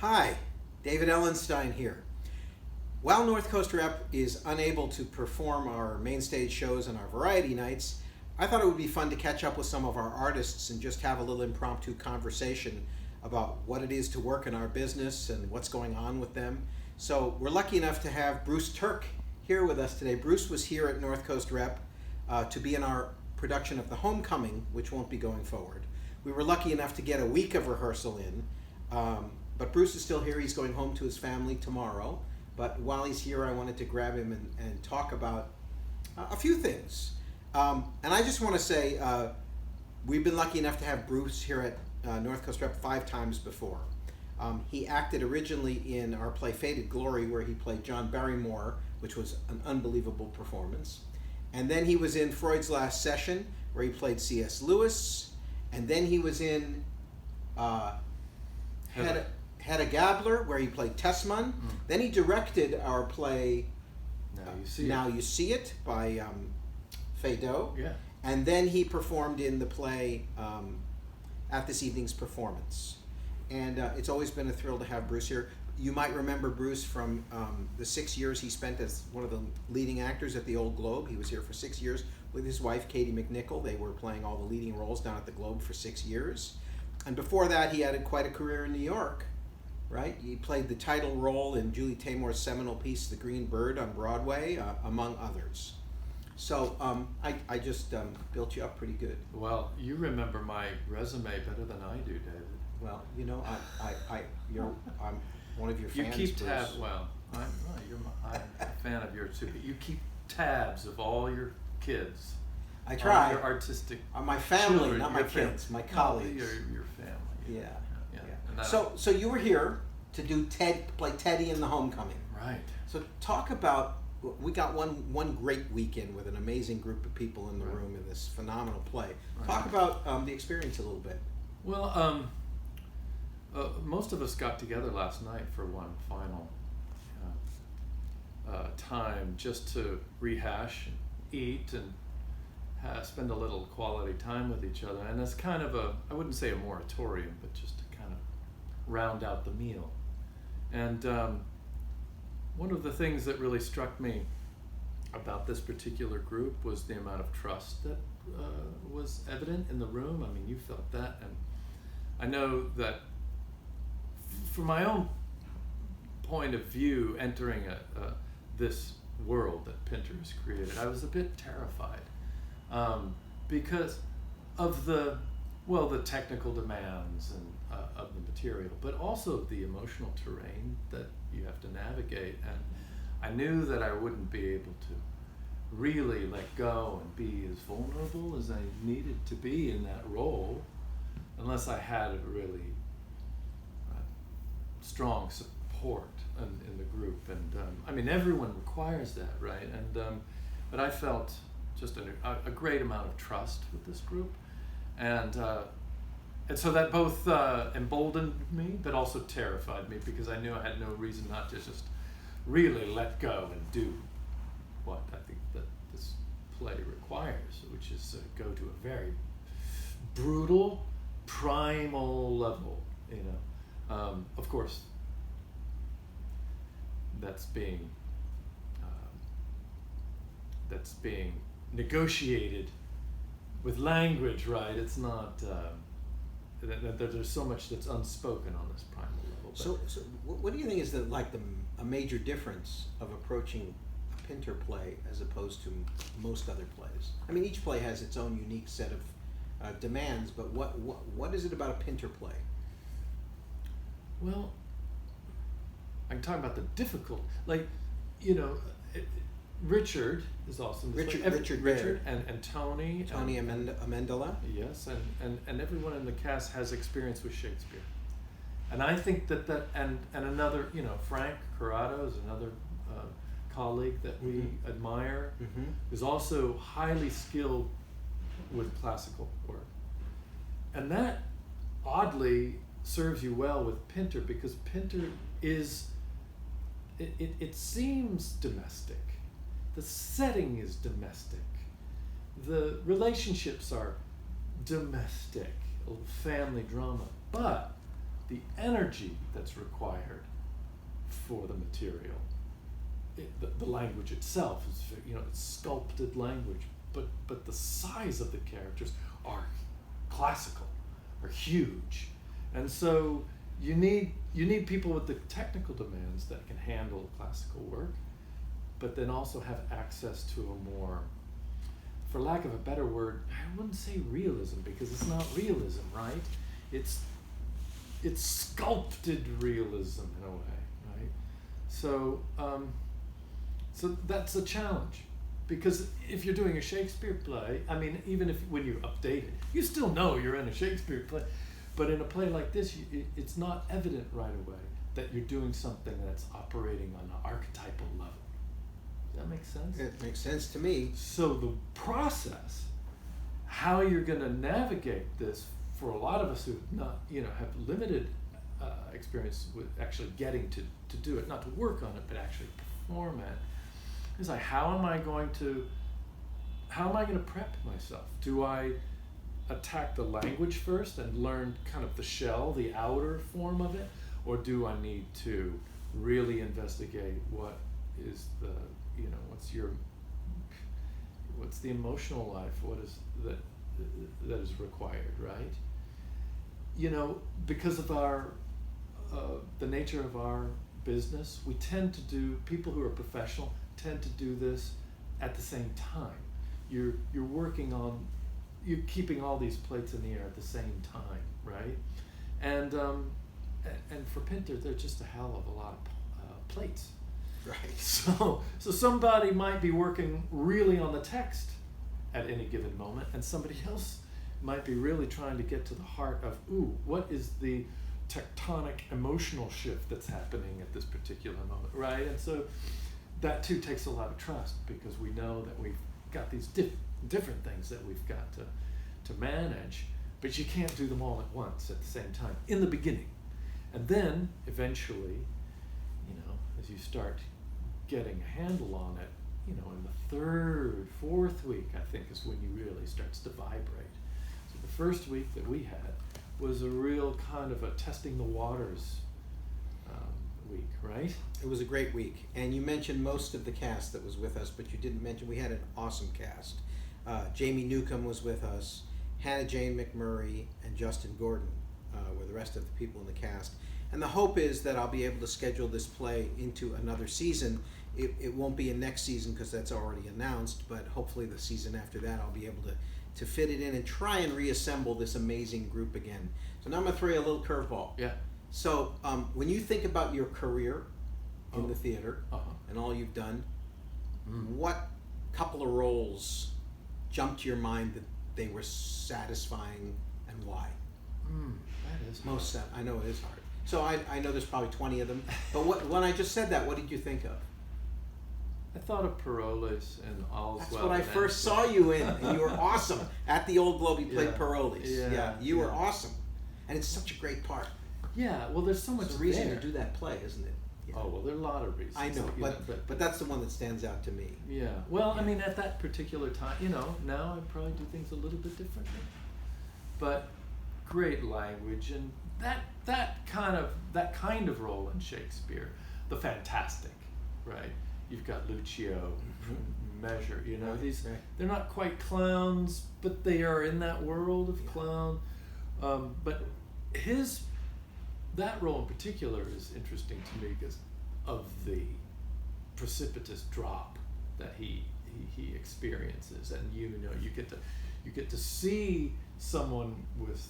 Hi, David Ellenstein here. While North Coast Rep is unable to perform our main stage shows and our variety nights, I thought it would be fun to catch up with some of our artists and just have a little impromptu conversation about what it is to work in our business and what's going on with them. So we're lucky enough to have Bruce Turk here with us today. Bruce was here at North Coast Rep to be in our production of The Homecoming, which won't be going forward. We were lucky enough to get a week of rehearsal in, but Bruce is still here. He's going home to his family tomorrow. But while he's here, I wanted to grab him and talk about a few things. And I just want to say, we've been lucky enough to have Bruce here at North Coast Rep 5 times before. He acted originally in our play Faded Glory, where he played John Barrymore, which was an unbelievable performance. And then he was in Freud's Last Session, where he played C.S. Lewis. And then he was in Hedda Gabler, where he played Tesman. Then he directed our play Now You See It by Feydeau. Yeah. And then he performed in the play At This Evening's Performance. And it's always been a thrill to have Bruce here. You might remember Bruce from the 6 years he spent as one of the leading actors at the Old Globe. He was here for 6 years with his wife, Katie McNichol. They were playing all the leading roles down at the Globe for 6 years. And before that, he had quite a career in New York, right? He played the title role in Julie Taymor's seminal piece, The Green Bird, on Broadway, among others. So I just built you up pretty good. Well, you remember my resume better than I do, David. Well, you know, I'm one of your fans. You keep tabs. Well, I'm a fan of yours too. But you keep tabs of all your kids. I try. Your artistic. My family, children, not my kids. My colleagues. Your family. Yeah. So you were here to do play Teddy in The Homecoming. Right. So talk about. We got one great weekend with an amazing group of people in the room in this phenomenal play. Right. Talk about the experience a little bit. Well, most of us got together last night for one final time just to rehash and eat and spend a little quality time with each other. And it's kind of I wouldn't say a moratorium, but just to kind of round out the meal. And one of the things that really struck me about this particular group was the amount of trust that was evident in the room. I mean, you felt that, and I know that from my own point of view, entering this world that Pinter has created, I was a bit terrified because of the technical demands and of the material, but also the emotional terrain that you have to navigate. And I knew that I wouldn't be able to really let go and be as vulnerable as I needed to be in that role unless I had a really strong support in the group. And I mean, everyone requires that, right? And but I felt just a great amount of trust with this group, and so that both emboldened me, but also terrified me, because I knew I had no reason not to just really let go and do what I think that this play requires, which is go to a very brutal, primal level. You know, of course, that's being negotiated with language, right? It's not. There's so much that's unspoken on this primal level. So what do you think is a major difference of approaching a Pinter play as opposed to most other plays? I mean, each play has its own unique set of demands, but what is it about a Pinter play? Well, I can talk about the difficult, Richard is awesome. Richard and Tony Amendola. Yes, and everyone in the cast has experience with Shakespeare, and I think that and another, Frank Corrado is another colleague that we admire, is also highly skilled with classical work, and that oddly serves you well with Pinter, because Pinter is it seems domestic. The setting is domestic. The relationships are domestic, family drama. But the energy that's required for the material. The language itself is, it's sculpted language, but the size of the characters are classical, are huge, and so you need people with the technical demands that can handle classical work, but then also have access to a more, for lack of a better word, I wouldn't say realism, because it's not realism, right? It's sculpted realism in a way, right? So that's a challenge, because if you're doing a Shakespeare play, I mean, even when you update it, you still know you're in a Shakespeare play. But in a play like this, it's not evident right away that you're doing something that's operating on an archetypal level. Does that make sense? It makes sense to me. So the process, how you're going to navigate this, for a lot of us who have limited experience with actually getting to do it, not to work on it, but actually perform it, is like, how am I going to prep myself? Do I attack the language first and learn kind of the shell, the outer form of it, or do I need to really investigate what is the, what's the emotional life, what is that is required, right? Because of our the nature of our business, we tend to do, people who are professional tend to do this at the same time. You're working on, you're keeping all these plates in the air at the same time, right? And for Pinter, there's just a hell of a lot of plates. Right. So somebody might be working really on the text at any given moment, and somebody else might be really trying to get to the heart of, what is the tectonic emotional shift that's happening at this particular moment, right? And so that too takes a lot of trust, because we know that we've got these different things that we've got to manage, but you can't do them all at once at the same time in the beginning. And then eventually, as you start getting a handle on it, in the third, fourth week, I think, is when you really starts to vibrate. So the first week that we had was a real kind of a testing the waters week, right? It was a great week, and you mentioned most of the cast that was with us, but you didn't mention we had an awesome cast. Jamie Newcomb was with us, Hannah Jane McMurray, and Justin Gordon were the rest of the people in the cast. And the hope is that I'll be able to schedule this play into another season. It won't be in next season because that's already announced, but hopefully the season after that I'll be able to fit it in and try and reassemble this amazing group again. So now I'm going to throw you a little curveball. Yeah. So when you think about your career in the theater and all you've done, what couple of roles jumped to your mind that they were satisfying, and why? That is most. I know it is hard. So I know there's probably 20 of them. But when I just said that, what did you think of? I thought of Paroles and All's That's Well. what I first saw you in, and you were awesome. At the Old Globe, you played Paroles. Yeah, you were awesome. And it's such a great part. Yeah, well, there's so much It's a reason there to do that play, isn't it? Yeah. Oh, well, there are a lot of reasons. I know, but that's the one that stands out to me. Yeah, well, I mean, at that particular time, now I probably do things a little bit differently. But great language, and that kind of role in Shakespeare, the fantastic, right? You've got Lucio, Measure, these, they're not quite clowns, but they are in that world of clown. But that role in particular is interesting to me because of the precipitous drop that he experiences, and you get to see someone with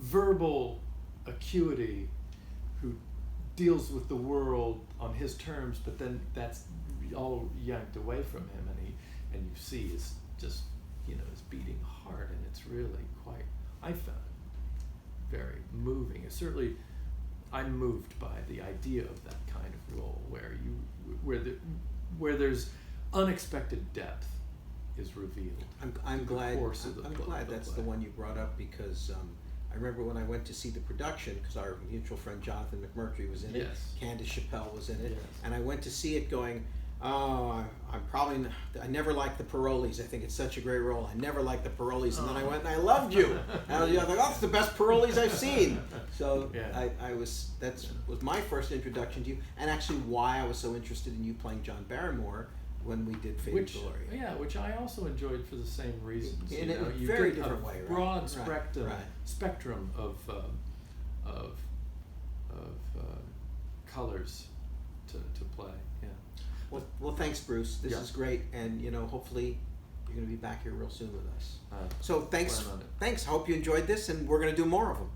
verbal acuity who deals with the world on his terms, but then that's all yanked away from him, and you see his just his beating heart, and it's really quite, I found it very moving. It's certainly, I'm moved by the idea of that kind of role where there's unexpected depth is revealed. I'm glad that's the one you brought up, because I remember when I went to see the production, because our mutual friend Jonathan McMurtry was in it, Yes. Candace Chappelle was in it, Yes. and I went to see it going, I'm probably I never liked the Parolees. I think it's such a great role. I never liked the Parolees, and then I went and I loved you. And I was like, oh, it's the best Parolees I've seen. So Yeah. that was my first introduction to you, and actually why I was so interested in you playing John Barrymore when we did Fate Which, of Glory. yeah, which I also enjoyed for the same reasons. In you a know, you very get different a way, right? broad Right, spectrum, right. spectrum of colors to play. Yeah. Well, thanks, Bruce. This Yeah. is great, and hopefully you're going to be back here real soon with us. Uh, So thanks. plan on it. Thanks. I hope you enjoyed this, and we're going to do more of them.